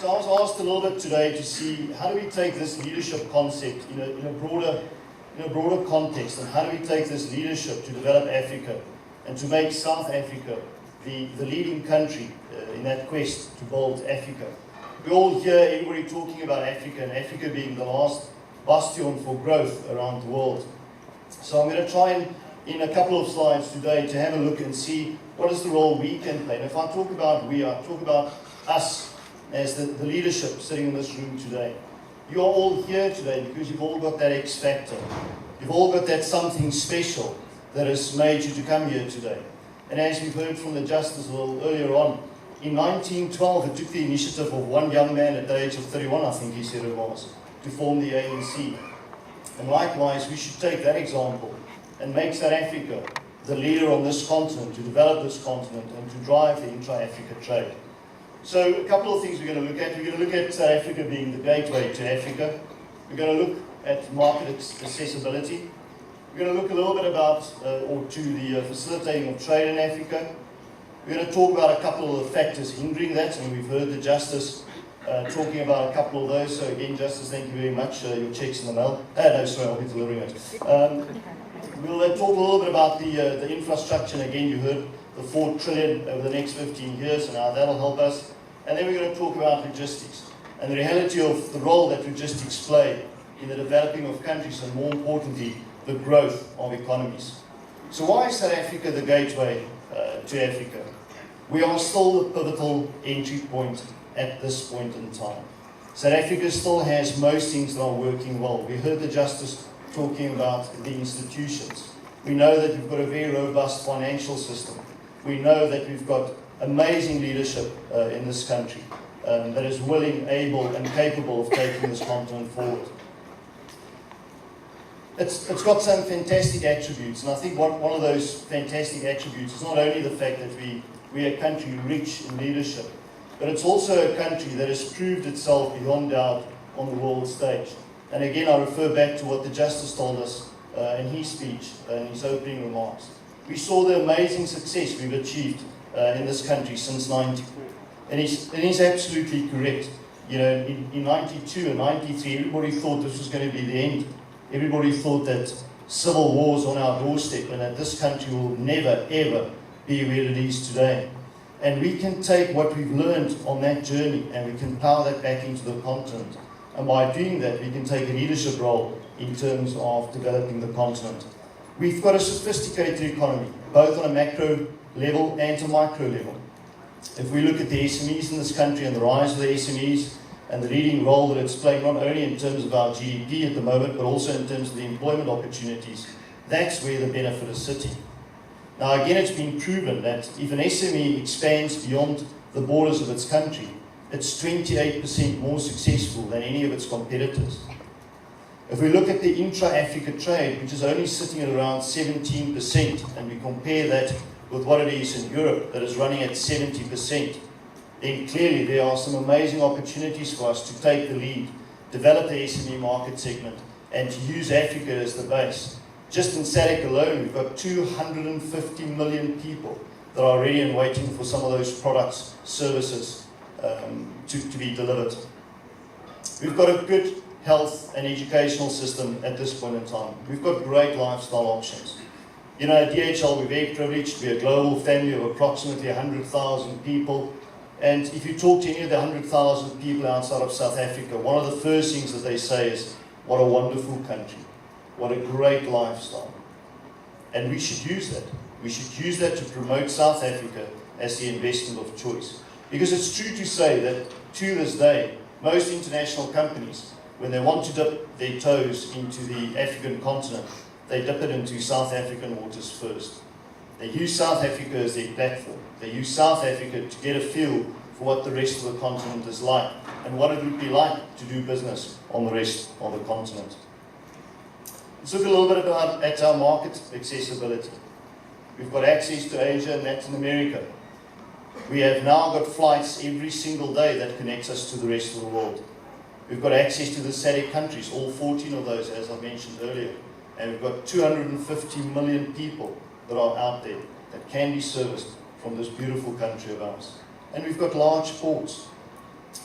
So I was asked a little bit today to see how do we take this leadership concept in a broader context, and how do we take this leadership to develop Africa and to make South Africa the leading country in that quest to build Africa. We all hear everybody talking about Africa, and Africa being the last bastion for growth around the world. So I'm going to try and, in a couple of slides today, to have a look and see what is the role we can play. And if I talk about we, I talk about us as the leadership sitting in this room today. You are all here today because you've all got that X factor. You've all got that something special that has made you to come here today. And as we've heard from the Justice a little earlier on, in 1912 it took the initiative of one young man at the age of 31, I think he said it was, to form the ANC. And likewise, we should take that example and make South Africa the leader on this continent, to develop this continent and to drive the intra-Africa trade. So a couple of things we're going to look at. We're going to look at South Africa being the gateway to Africa. We're going to look at market accessibility. We're going to look a little bit about, or to the facilitating of trade in Africa. We're going to talk about a couple of the factors hindering that, and we've heard the Justice talking about a couple of those. So again, Justice, thank you very much. Your check's in the mail. No, sorry, I'll be delivering it. We'll talk a little bit about the infrastructure, and again, you heard the 4 trillion over the next 15 years and how that'll help us. And then we're going to talk about logistics and the reality of the role that logistics play in the developing of countries, and more importantly, the growth of economies. So why is South Africa the gateway to Africa? We are still the pivotal entry point at this point in time. South Africa still has most things that are working well. We heard the Justice talking about the institutions. We know that we've got a very robust financial system. We know that we've got amazing leadership in this country that is willing, able, and capable of taking this continent forward. It's got some fantastic attributes, and I think one of those fantastic attributes is not only the fact that we're a country rich in leadership, but it's also a country that has proved itself beyond doubt on the world stage. And again, I refer back to what the Justice told us in his speech, in his opening remarks. We saw the amazing success we've achieved in this country since 94. And he's absolutely correct. You know, in 92 and 93, everybody thought this was going to be the end. Everybody thought that civil wars on our doorstep and that this country will never, ever be where it is today. And we can take what we've learned on that journey and we can plow that back into the continent. And by doing that, we can take a leadership role in terms of developing the continent. We've got a sophisticated economy, both on a macro level and a micro level. If we look at the SMEs in this country and the rise of the SMEs and the leading role that it's playing, not only in terms of our GDP at the moment, but also in terms of the employment opportunities, that's where the benefit is sitting. Now again, it's been proven that if an SME expands beyond the borders of its country, it's 28% more successful than any of its competitors. If we look at the intra-Africa trade, which is only sitting at around 17%, and we compare that with what it is in Europe, that is running at 70%, then clearly there are some amazing opportunities for us to take the lead, develop the SME market segment, and to use Africa as the base. Just in SADC alone, we've got 250 million people that are ready and waiting for some of those products, services to be delivered. We've got a good health and educational system at this point in time. We've got great lifestyle options. You know, at DHL, we're very privileged. We're a global family of approximately 100,000 people. And if you talk to any of the 100,000 people outside of South Africa, one of the first things that they say is, what a wonderful country. What a great lifestyle. And we should use that. We should use that to promote South Africa as the investment of choice. Because it's true to say that to this day, most international companies, when they want to dip their toes into the African continent, they dip it into South African waters first. They use South Africa as their platform. They use South Africa to get a feel for what the rest of the continent is like and what it would be like to do business on the rest of the continent. Let's look a little bit at our market accessibility. We've got access to Asia and Latin America. We have now got flights every single day that connects us to the rest of the world. We've got access to the SADC countries, all 14 of those, as I mentioned earlier. And we've got 250 million people that are out there that can be serviced from this beautiful country of ours. And we've got large ports.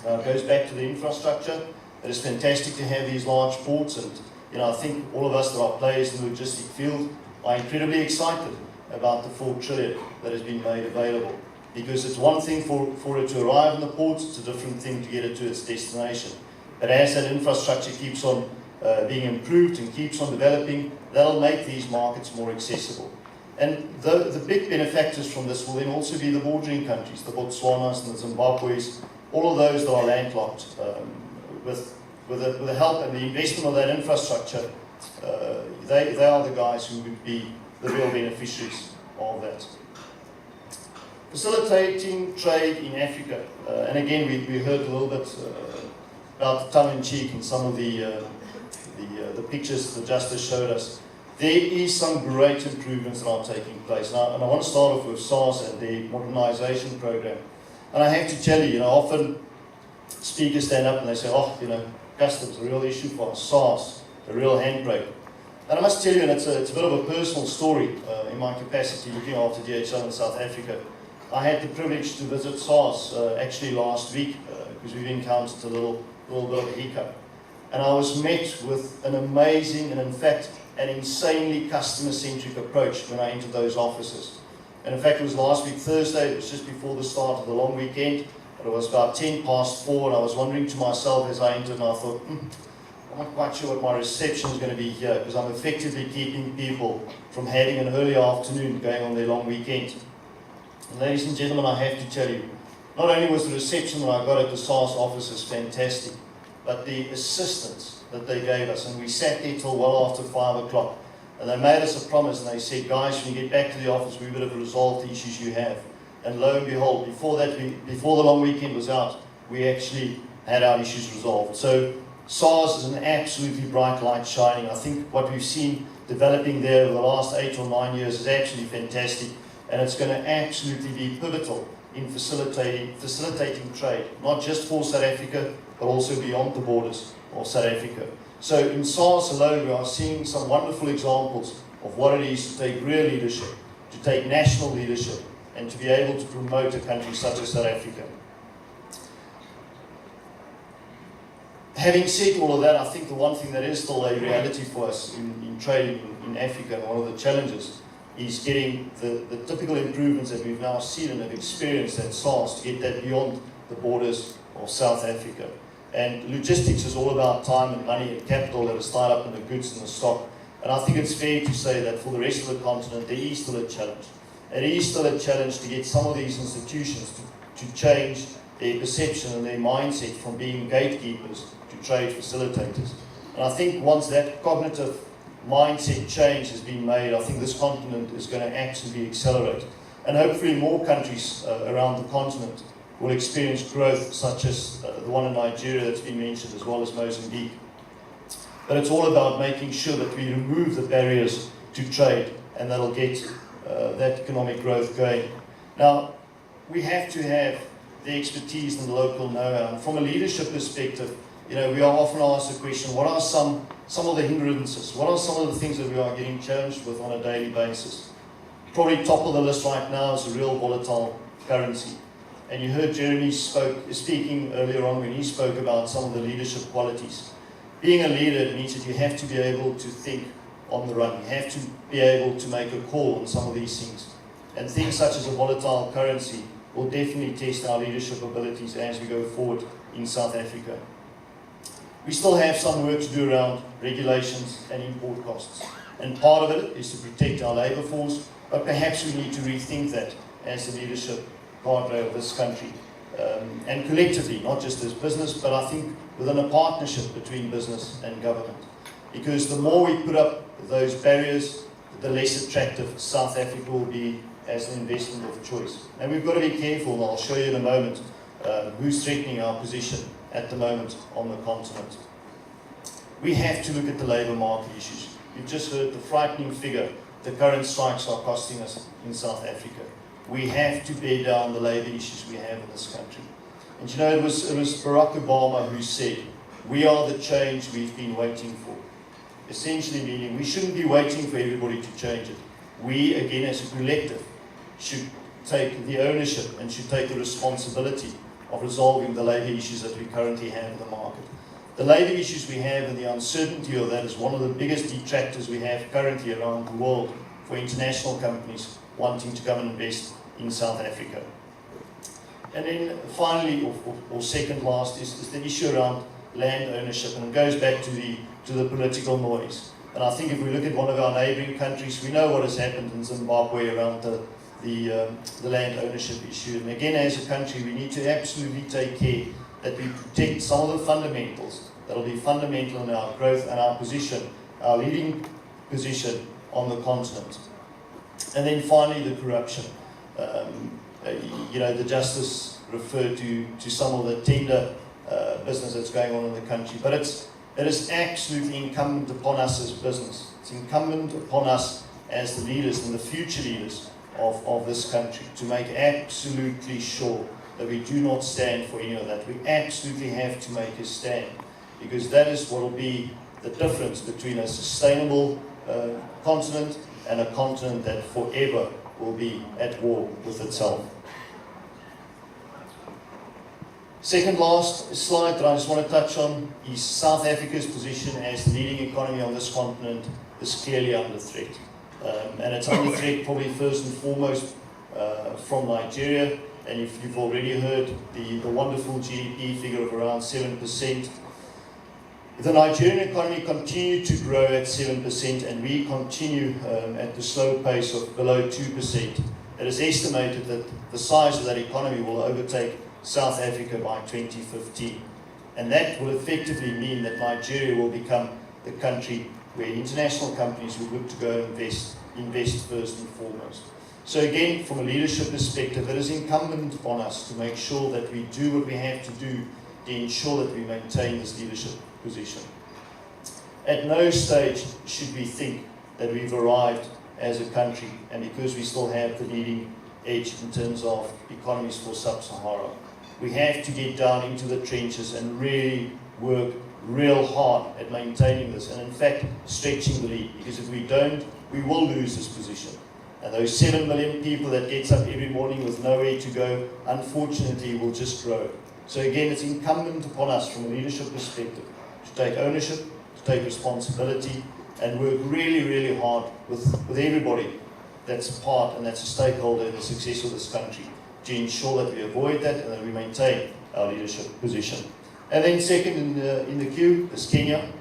Now it goes back to the infrastructure. It is fantastic to have these large ports, and I think all of us that are players in the logistic field are incredibly excited about the 4 trillion that has been made available. Because it's one thing for it to arrive in the ports, it's a different thing to get it to its destination. But as that infrastructure keeps on being improved and keeps on developing, that'll make these markets more accessible. And the big benefactors from this will then also be the bordering countries, the Botswanas and the Zimbabwe's, all of those that are landlocked. With the help and the investment of that infrastructure, they are the guys who would be the real beneficiaries of that. Facilitating trade in Africa, and again we heard a little bit about the tongue-in-cheek in some of the pictures the Justice showed us. There is some great improvements that are taking place. And I want to start off with SARS and the modernisation program. And I have to tell you, often speakers stand up and they say, customs, a real issue for us, SARS, a real handbrake. And I must tell you, and it's a bit of a personal story in my capacity looking after DHL in South Africa. I had the privilege to visit SARS actually last week because we've encountered a little bit of a hiccup. And I was met with an amazing and in fact an insanely customer-centric approach when I entered those offices. And in fact it was last week Thursday, it was just before the start of the long weekend, but it was about 4:10 and I was wondering to myself as I entered and I thought, I'm not quite sure what my reception is going to be here because I'm effectively keeping people from having an early afternoon going on their long weekend. And ladies and gentlemen, I have to tell you, not only was the reception that I got at the SARS offices fantastic, but the assistance that they gave us, and we sat there till well after 5 o'clock, and they made us a promise and they said, guys, when you get back to the office, we would have resolved the issues you have. And lo and behold, before the long weekend was out, we actually had our issues resolved. So SARS is an absolutely bright light shining. I think what we've seen developing there over the last 8 or 9 years is actually fantastic, and it's going to absolutely be pivotal in facilitating trade, not just for South Africa, but also beyond the borders of South Africa. So in SARS alone, we are seeing some wonderful examples of what it is to take real leadership, to take national leadership, and to be able to promote a country such as South Africa. Having said all of that, I think the one thing that is still a reality for us in trading in Africa, and one of the challenges, is getting the typical improvements that we've now seen and have experienced at SARS to get that beyond the borders of South Africa. And logistics is all about time and money and capital that is tied up in the goods and the stock. And I think it's fair to say that for the rest of the continent, there is still a challenge. It is still a challenge to get some of these institutions to change their perception and their mindset from being gatekeepers to trade facilitators. And I think once that cognitive mindset change has been made, I think this continent is going to actually accelerate. And hopefully more countries around the continent will experience growth such as the one in Nigeria that's been mentioned, as well as Mozambique. But it's all about making sure that we remove the barriers to trade, and that'll get that economic growth going. Now, we have to have the expertise and the local know-how. And from a leadership perspective, we are often asked the question, what are some of the hindrances? What are some of the things that we are getting challenged with on a daily basis? Probably top of the list right now is a real volatile currency. And you heard Jeremy speaking earlier on when he spoke about some of the leadership qualities. Being a leader means that you have to be able to think on the run. You have to be able to make a call on some of these things. And things such as a volatile currency will definitely test our leadership abilities as we go forward in South Africa. We still have some work to do around regulations and import costs. And part of it is to protect our labour force, but perhaps we need to rethink that as the leadership guardrail of this country. And collectively, not just as business, but I think within a partnership between business and government. Because the more we put up those barriers, the less attractive South Africa will be as an investment of choice. And we've got to be careful, and I'll show you in a moment who's threatening our position at the moment on the continent. We have to look at the labour market issues. You've just heard the frightening figure the current strikes are costing us in South Africa. We have to bear down the labour issues we have in this country. And it was Barack Obama who said, we are the change we've been waiting for. Essentially meaning we shouldn't be waiting for everybody to change it. We, again, as a collective, should take the ownership and should take the responsibility of resolving the labour issues that we currently have in the market. The labour issues we have and the uncertainty of that is one of the biggest detractors we have currently around the world for international companies wanting to come and invest in South Africa. And then finally, or second last, is the issue around land ownership, and it goes back to the political noise. And I think if we look at one of our neighbouring countries, we know what has happened in Zimbabwe around the land ownership issue. And again, as a country, we need to absolutely take care that we protect some of the fundamentals that will be fundamental in our growth and our position, our leading position on the continent. And then finally, the corruption. The Justice referred to some of the tender business that's going on in the country, but it is absolutely incumbent upon us as business. It's incumbent upon us as the leaders and the future leaders of this country to make absolutely sure that we do not stand for any of that. We absolutely have to make a stand, because that is what will be the difference between a sustainable continent and a continent that forever will be at war with itself. Second last slide that I just want to touch on is South Africa's position as the leading economy on this continent is clearly under threat. And it's under threat probably first and foremost from Nigeria. And if you've already heard the wonderful GDP figure of around 7%, if the Nigerian economy continues to grow at 7% and we continue at the slow pace of below 2%, it is estimated that the size of that economy will overtake South Africa by 2015. And that will effectively mean that Nigeria will become the country where international companies would look to go and invest first and foremost. So again, from a leadership perspective, it is incumbent upon us to make sure that we do what we have to do to ensure that we maintain this leadership position. At no stage should we think that we've arrived as a country, and because we still have the leading edge in terms of economies for sub-Sahara. We have to get down into the trenches and really work real hard at maintaining this, and in fact stretching the lead, because if we don't, we will lose this position. And those 7 million people that gets up every morning with nowhere to go, unfortunately will just grow. So again, it's incumbent upon us from a leadership perspective to take ownership, to take responsibility, and work really, really hard with everybody that's a part and that's a stakeholder in the success of this country to ensure that we avoid that and that we maintain our leadership position. And then second in the queue is Kenya.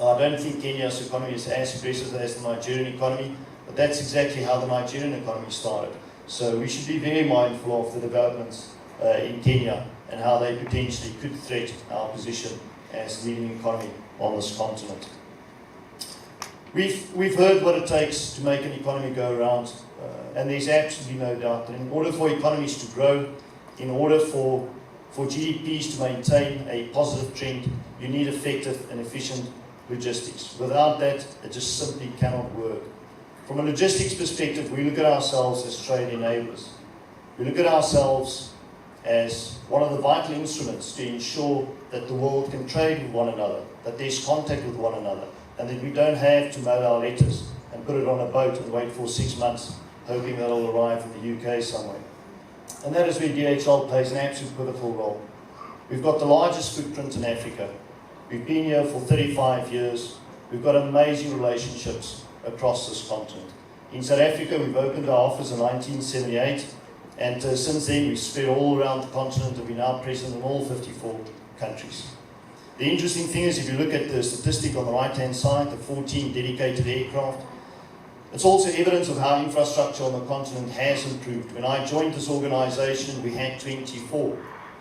I don't think Kenya's economy is as aggressive as the Nigerian economy, but that's exactly how the Nigerian economy started. So we should be very mindful of the developments in Kenya and how they potentially could threaten our position as leading economy on this continent. We've heard what it takes to make an economy go around, and there's absolutely no doubt that in order for economies to grow, in order for GDPs to maintain a positive trend, you need effective and efficient logistics. Without that, it just simply cannot work. From a logistics perspective, we look at ourselves as trade enablers. We look at ourselves as one of the vital instruments to ensure that the world can trade with one another, that there's contact with one another, and that we don't have to mail our letters and put it on a boat and wait for 6 months, hoping that it'll arrive in the UK somewhere. And that is where DHL plays an absolute pivotal role. We've got the largest footprint in Africa. We've been here for 35 years. We've got amazing relationships across this continent. In South Africa, we've opened our office in 1978, and since then we've spread all around the continent, and we're now present in all 54 countries. The interesting thing is, if you look at the statistic on the right-hand side, the 14 dedicated aircraft, it's also evidence of how infrastructure on the continent has improved. When I joined this organization, we had 24,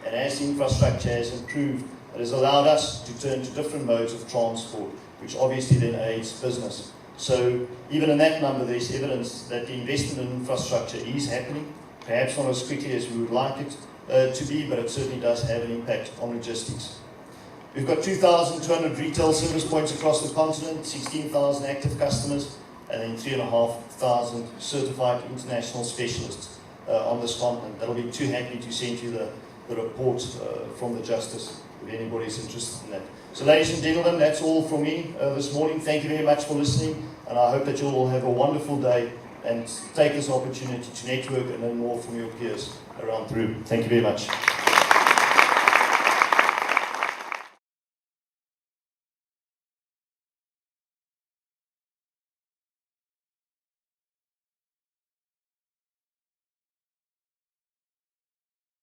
and as the infrastructure has improved, it has allowed us to turn to different modes of transport, which obviously then aids business. So even in that number, there's evidence that the investment in infrastructure is happening, perhaps not as quickly as we would like it to be, but it certainly does have an impact on logistics. We've got 2,200 retail service points across the continent, 16,000 active customers, and then 3,500 certified international specialists on this continent. That'll be too happy to send you the report from the Justice if anybody's interested in that. So ladies and gentlemen, that's all from me this morning. Thank you very much for listening, and I hope that you all have a wonderful day and take this opportunity to network and learn more from your peers around the room. Thank you very much.